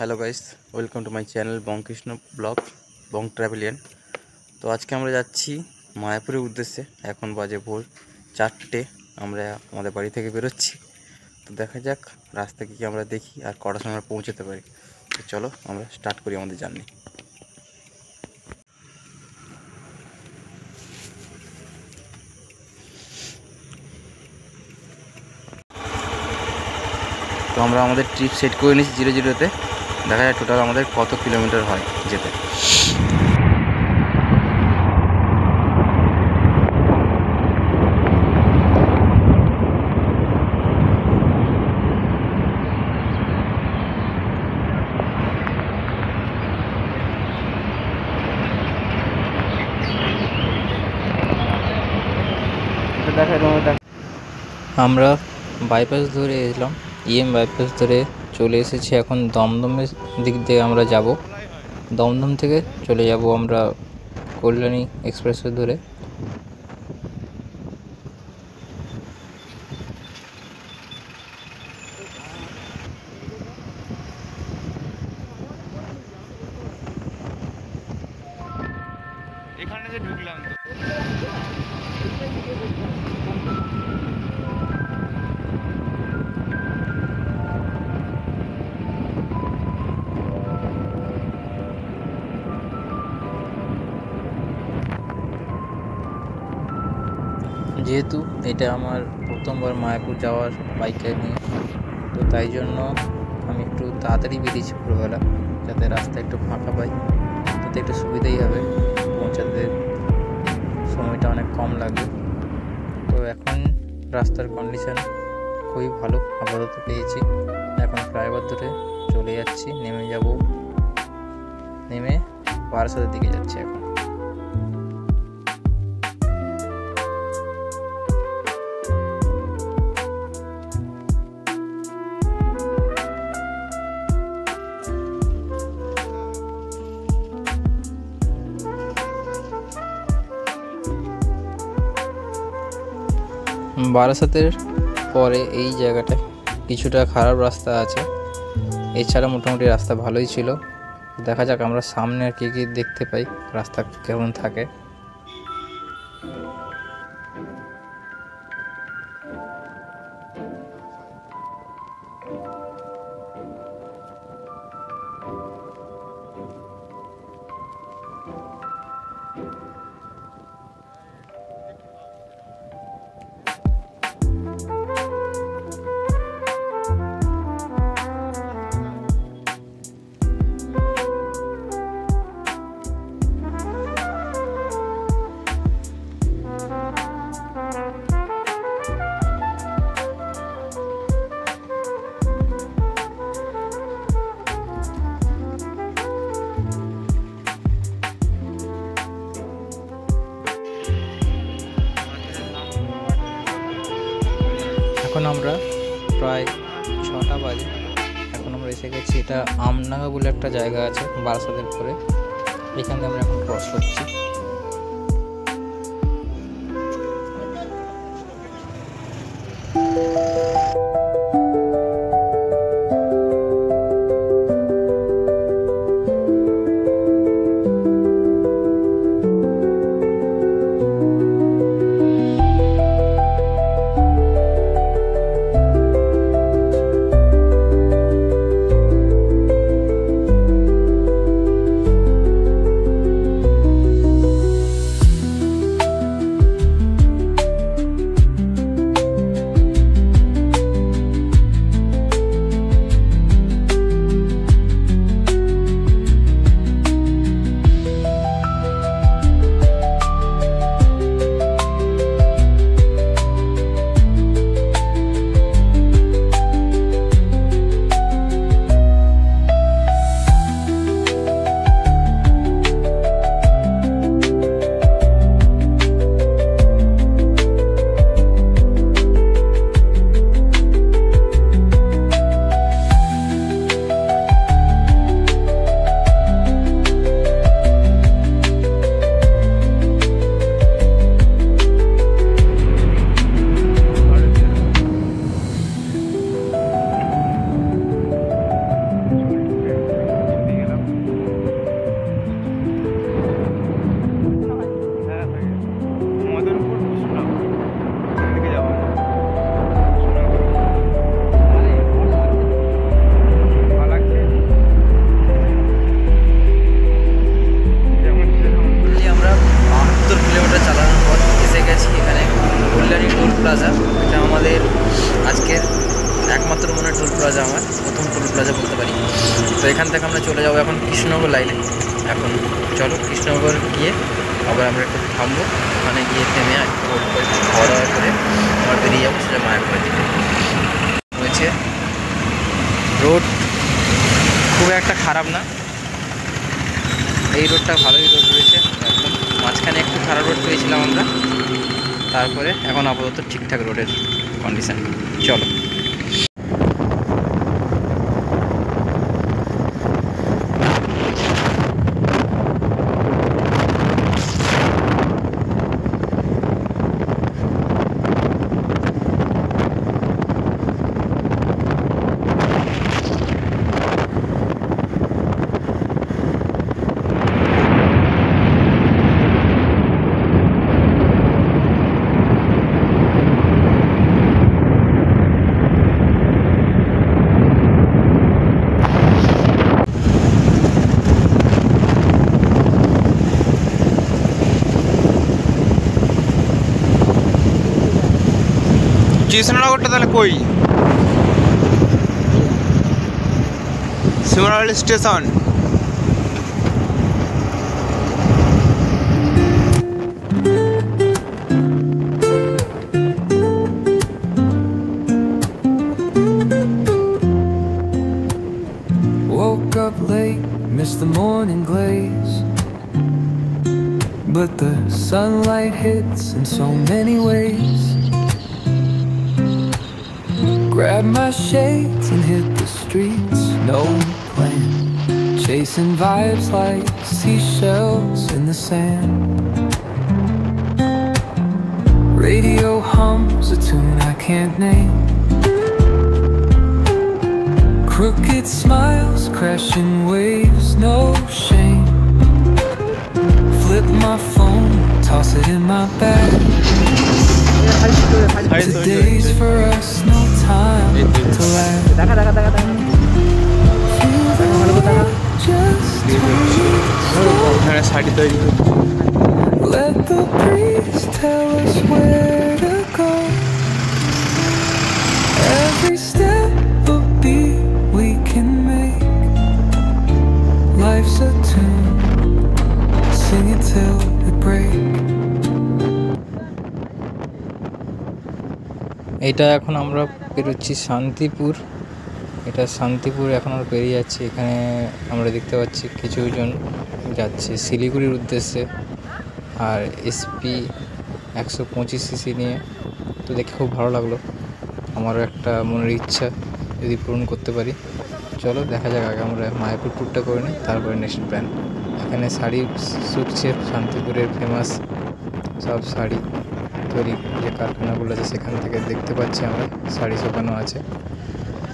Hello guys, welcome to my channel বঙ্কৃষ্ণ blog Bong Travellian. তো আজকে আমরা যাচ্ছি মায়াপুরের উদ্দেশ্যে। এখন বাজে ভোর 4টে। আমরা আমাদের বাড়ি থেকে বেরোচ্ছি। তো দেখা যাক রাস্তা কি আমরা দেখি আর কটার সময় আমরা পৌঁছতে পারি। তো চলো আমরা স্টার্ট করি আমাদের জার্নি। তো আমরা আমাদের ট্রিপ সেট করে নিয়েছি 0-0-তে। দেখা যায় টোটাল আমাদের কত কিলোমিটার হয় যেতে। আমরা বাইপাস ধরে এলাম, বাইপাস ধরে চলে এসেছি। এখন দমদমের দিক দিয়ে আমরা যাব। দমদম থেকে চলে যাব আমরা কল্যাণী এক্সপ্রেসওয়ে ধরে। এখানে যে ঢুকলাম তো যেহেতু এটা আমার প্রথমবার মায়াপুর যাওয়ার বাইকে নিয়ে, তো তাই জন্য আমি একটু তাড়াতাড়ি বেরিয়েছি ভোরবেলা, যাতে রাস্তা একটু ফাঁকা পাই, তাতে একটু সুবিধাই হবে, পৌঁছাতে সময়টা অনেক কম লাগবে। তো এখন রাস্তার কন্ডিশন খুবই ভালো আপাতত পেয়েছি। এখন ফ্লাইওভার ধরে চলে যাচ্ছি, নেমে বারাসাতের দিকে যাচ্ছি এখন। বারাসাতের পরে এই জায়গাটা কিছুটা খারাপ রাস্তা আছে, এছাড়া মোটামুটি রাস্তা ভালোই ছিল। দেখা যাক আমরা সামনে আর কি দেখতে পাই, রাস্তা কেমন থাকে। এখন আমরা প্রায় 6টা বাজে। এখন আমরা এসে গেছি, এটা আমনাগা বলে একটা জায়গা আছে বারাসাতের পরে, এখানে আমরা এখন ক্রস করছি। প্লাজা। এটা আমাদের আজকের একমাত্র মনে টোল প্লাজা, আমার প্রথম টোল প্লাজা বলতে পারি। তো এখান থেকে আমরা চলে যাবো এখন কৃষ্ণনগর লাইনে। এখন চলো কৃষ্ণনগর গিয়ে আবার আমরা একটু থামবো, ওখানে গিয়ে থেমে খাওয়া দাওয়া করে আবার বেরিয়ে যাবো সেটা মায়াপুরের দিকে। রয়েছে রোড খুব একটা খারাপ না, এই রোডটা ভালোই রোড রয়েছে একদম। মাঝখানে একটু খারাপ রোড পেয়েছিলাম আমরা, তারপরে এখন আপাতত ঠিকঠাক রোডের কন্ডিশন। চলো কৃষ্ণনগরটা তাহলে কই? শিমলাহালি station. Woke up late, missed the morning glaze, but the sunlight hits in so many ways. Grabbed my shades and hit the streets, no plan, chasing vibes like seashells in the sand. Radio hums a tune I can't name, crooked smiles, crashing waves, no shame. Flip my phone, toss it in my bag. Today's for us, no time to laugh. Let the breeze tell us where to go. Every step a beat we can make. Life's a tune, sing it till it breaks. এটা এখন আমরা পেরোচ্ছি শান্তিপুর। এটা শান্তিপুর এখন আমরা পেরিয়ে যাচ্ছি। এখানে আমরা দেখতে পাচ্ছি কিছুজন যাচ্ছে শিলিগুড়ির উদ্দেশ্যে, আর এসপি 125 সিসি নিয়ে। তো দেখে খুব ভালো লাগলো, আমারও একটা মনের ইচ্ছা যদি পূরণ করতে পারি। চলো দেখা যাক, আগে আমরা মায়াপুর ট্যুরটা করে নিই, তারপরে নেক্সট প্ল্যান। এখানে শাড়ি শুকছে, শান্তিপুরের ফেমাস সব শাড়ি তৈরি যে কারখানাগুলো আছে সেখান থেকে দেখতে পাচ্ছি আমরা শাড়ি শুকানো আছে।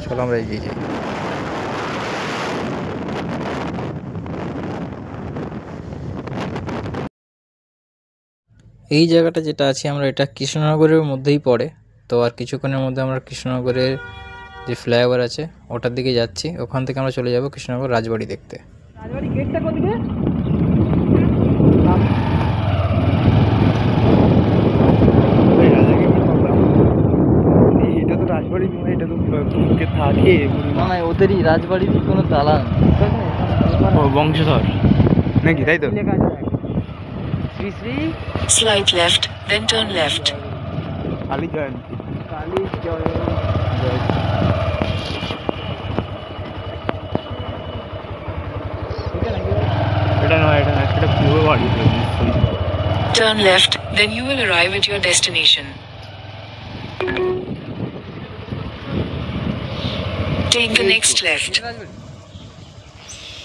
চলো আমরা এগিয়ে যাই। এই জায়গাটা যেটা আছে আমরা, এটা কৃষ্ণনগরের মধ্যেই পড়ে। তো আর কিছুক্ষণের মধ্যে আমরা কৃষ্ণনগরের যে ফ্লাইওভার আছে ওটার দিকে যাচ্ছি, ওখান থেকে আমরা চলে যাব কৃষ্ণনগর রাজবাড়ি দেখতে। রাজবাড়ি গেটটা কোথায়? ওদেরই রাজবাড়ির কোনো দালান বংশধর নাকি, তাই তো? Shri Shri Slight left, then turn left. Kali জয়ন্তী। কালী জয়। এটা নয়, এটা নয়, সেটা পুরো বাড়ি। Turn left, then you will arrive at your destination. Take the next left.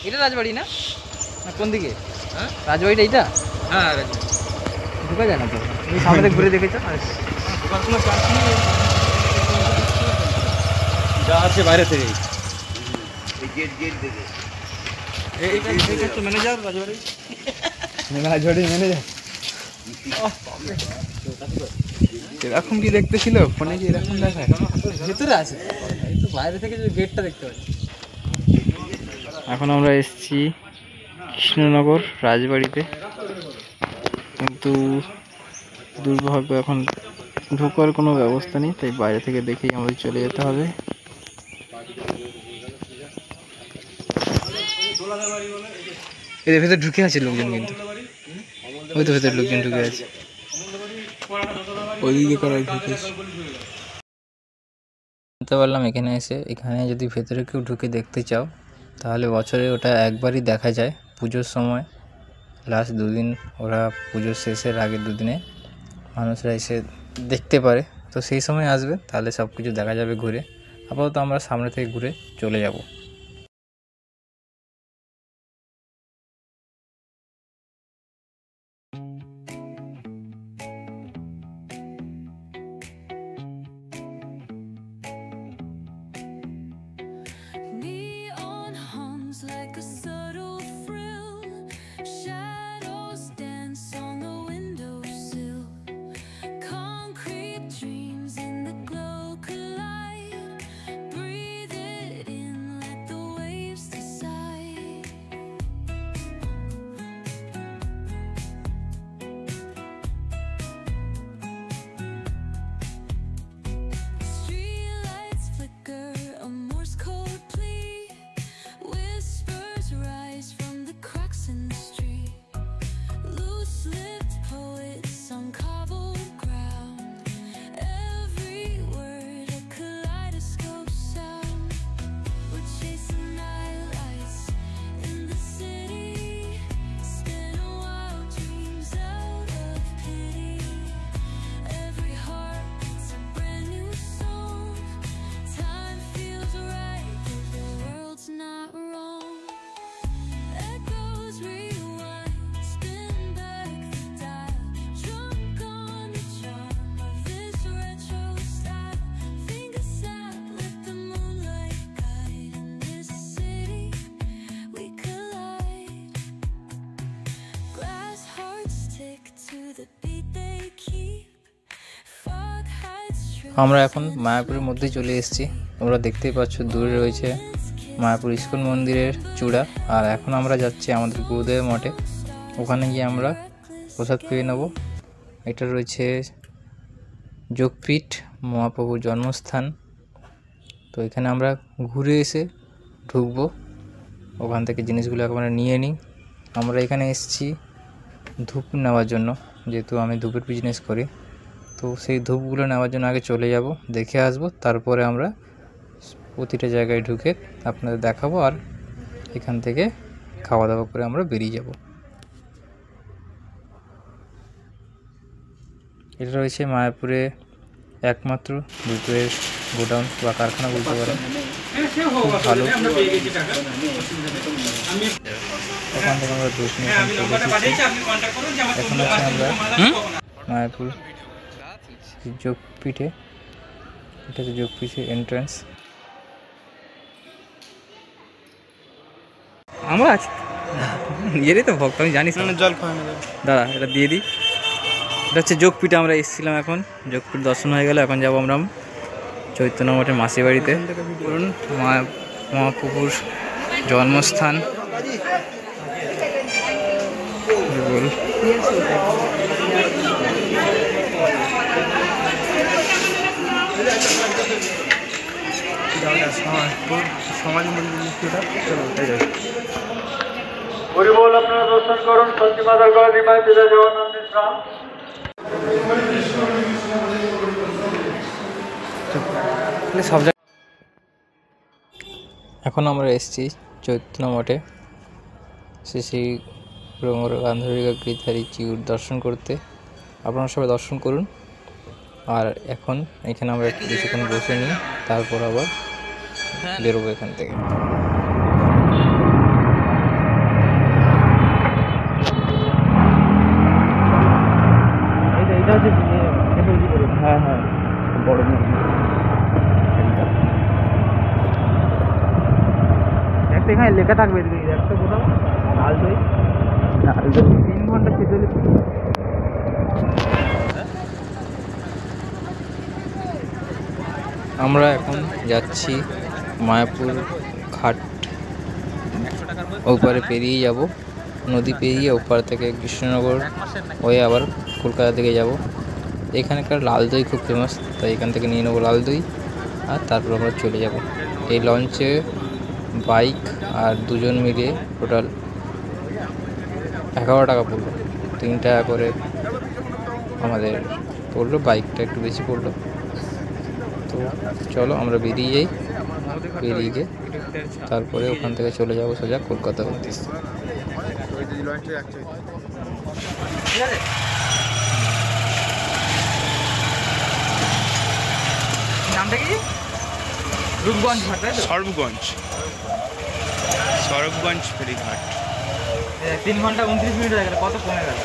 এটা রাজবাড়ি না? না কোন দিকে? হ্যাঁ রাজবাড়িটা এইটা? হ্যাঁ রাজবাড়ি। ঢোকা যায় না তো, তুমি সামনে ঘুরে দেখেছো? যা আছে বাইরে থেকে ম্যানেজার রাজবাড়ি, ম্যানেজার এরকম কি দেখতে ছিল ফোনে? কি এরকম দেখায়? ভিতরে আছে, এই তো বাইরে থেকে যে গেটটা দেখতে পাচ্ছি। এখন আমরা এসেছি কৃষ্ণনগর রাজবাড়িতে, কিন্তু দুর্ভাগ্য এখন ঢোকার কোনো ব্যবস্থা নেই, তাই বাইরে থেকে দেখেই আমাদের চলে যেতে হবে। এদের ভেতরে ঢুকে আছে লোকজন, কিন্তু ওই তো ভেতরে লোকজন ঢুকে আছে। ওইদিকে করা ঢুকেছে। জানতে পারলাম এখানে এসে, এখানে যদি ভেতরে কেউ ঢুকে দেখতে চাও তাহলে বছরে ওটা একবারই দেখা যায়, পুজোর সময়। লাস্ট 2 দিন, ওরা পুজোর শেষের আগের 2 দিনে মানুষরা এসে দেখতে পারে। তো সেই সময় আসবে, তাহলে সব কিছু দেখা যাবে ঘুরে। আপাতত আমরা সামনে থেকে ঘুরে চলে যাব। Neon hums like a subtle thrill. Shadows dance on the windowsill. Concrete dreams in the glow collide. Breathe it in, let the waves decide. Streetlights flicker, a Morse code plea. Whispers rise from the cracks in the street. Loose-lipped poets on cobbled ground. Every word a kaleidoscope sound. We're chasing nightlights in the city, spinning wild dreams out of pity. Every heart beats a brand new song. Time feels right, but the world's not wrong. Echoes rewind, spin back the dial. Drunk on the charm of this retro style. Fingers snap, let the moonlight guide. In this city, we collide. Glass hearts tick to the beat they keep. Fog hides আমরা এখন মায়াপুরের মধ্যে চলে এসেছি। তোমরা দেখতেই পাচ্ছ দূরে রয়েছে মায়াপুর ইস্কন মন্দিরের চূড়া। আর এখন আমরা যাচ্ছি আমাদের গুরুদেব মঠে, ওখানে গিয়ে আমরা প্রসাদ পেয়ে নেব। এটা রয়েছে যোগপীঠ, মহাপ্রভুর জন্মস্থান। তো এখানে আমরা ঘুরে এসে ঢুকবো, ওখান থেকে জিনিসগুলো একেবারে নিয়ে নিই। আমরা এখানে এসেছি ধূপ নেওয়ার জন্য, যেহেতু আমি ধূপের বিজনেস করি। তো সেই ধূপগুলো নেওয়ার জন্য আগে চলে যাব, দেখে আসবো, তারপরে আমরা প্রতিটা জায়গায় ঢুকে আপনাদের দেখাবো। আর এখান থেকে খাওয়া দাওয়া করে আমরা বেরিয়ে যাব। এটা রয়েছে মায়াপুরে একমাত্র ধূপের গোডাউন বা কারখানা বলতে পারেন। খুব ভালো। ওখান থেকে আমরা ধূপ নিয়ে এখন আছি আমরা মায়াপুর যোগপীঠে। এটা হচ্ছে যোগপীঠের এন্ট্রান্স। আমরা আছি এরই তো ভক্ত, আমি জানিস জল খাওয়া না দাদা, এটা দিয়ে দিই। এটা হচ্ছে যোগপীঠে আমরা এসেছিলাম, এখন যোগপীঠ দর্শন হয়ে গেল। এখন যাবো আমরা চৈতন্য মঠের মাসির বাড়িতে। বলুন, মহাপ্রভুর জন্মস্থান। বল সমাজ মন্দির হরিবোল, আপনারা দর্শন করুন শান্তি মাতার গড়া নিমাই বিজয় জগন্নাথ বিশ্রাম। সব এখন আমরা এসেছি চৈতন্য মঠে শ্রী শ্রী গান্ধর্বিকা গিরিধারী জিউর দর্শন করতে। আপনারা সবাই দর্শন করুন। আর এখন এখানে আমরা একটু কিছুক্ষণ বসে নিই, তারপর আবার বেরোবো এখান থেকে। হ্যাঁ হ্যাঁ, বড় এখানে লেখা থাকবে একটা কোথাও লাল দই 3 ঘন্টা খেতে হলে। আমরা এখন যাচ্ছি মায়াপুর ঘাট, ওপারে পেরিয়ে যাব, নদী পেরিয়ে ওপার থেকে কৃষ্ণনগর হয়ে আবার কলকাতা থেকে যাব। এখানকার লাল দই খুব ফেমাস, তাই এখান থেকে নিয়ে নেবো লাল দই, আর তারপর আমরা চলে যাব। এই লঞ্চে বাইক আর দুজন মিলিয়ে টোটাল 11 টাকা পড়লো, 3 টাকা করে আমাদের পড়লো, বাইকটা একটু বেশি পড়লো। তো চলো আমরা বেরিয়ে যাই, বেরিয়ে গিয়ে তারপরে ওখান থেকে চলে যাবো সোজা কলকাতার উদ্দেশ্যে। নামটা কি? রূপগঞ্জ ঘাট, তাই তো? সরবগঞ্জ ফেরিঘাট। 3 ঘন্টা 29 মিনিট হয়ে গেল, কত কমে গেল।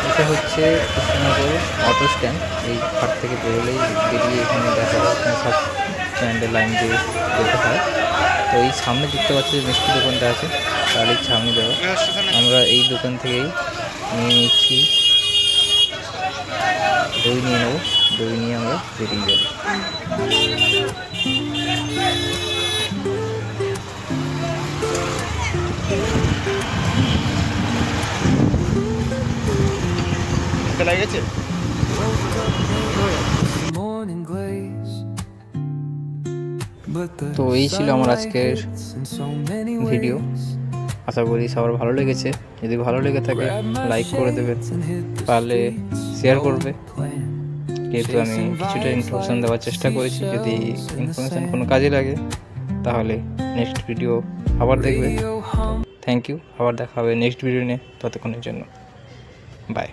এটা হচ্ছে কৃষ্ণনগর অটো স্ট্যান্ড। এই ঘাট থেকে বেরোলেই বেরিয়ে এখানে দেখা যায়, এখানে সব স্ট্যান্ডের লাইন দিয়ে যেতে হয়। তো এই সামনে দেখতে পাচ্ছি যে মিষ্টি দোকানটা আছে, তার এই সামনে দেওয়া। আমরা এই দোকান থেকেই নিয়ে নিচ্ছি দই, নিয়ে নেবো, দই নিয়ে আমরা বেরিয়ে যাবো। লাগেছে morning glaze. But the তো এই ছিল আমার আজকের in so many video. ways. আশা করি সবার ভালো লেগেছে। যদি ভালো লেগে থাকে লাইক করে দেবেন, পারলে শেয়ার করবে, যেহেতু আমি কিছুটা ইনফরমেশান দেওয়ার চেষ্টা করেছি। যদি ইনফরমেশান কোনো কাজে লাগে তাহলে নেক্সট ভিডিও আবার দেখবে। থ্যাংক ইউ, আবার দেখা হবে নেক্সট ভিডিও নিয়ে। ততক্ষণের জন্য বাই।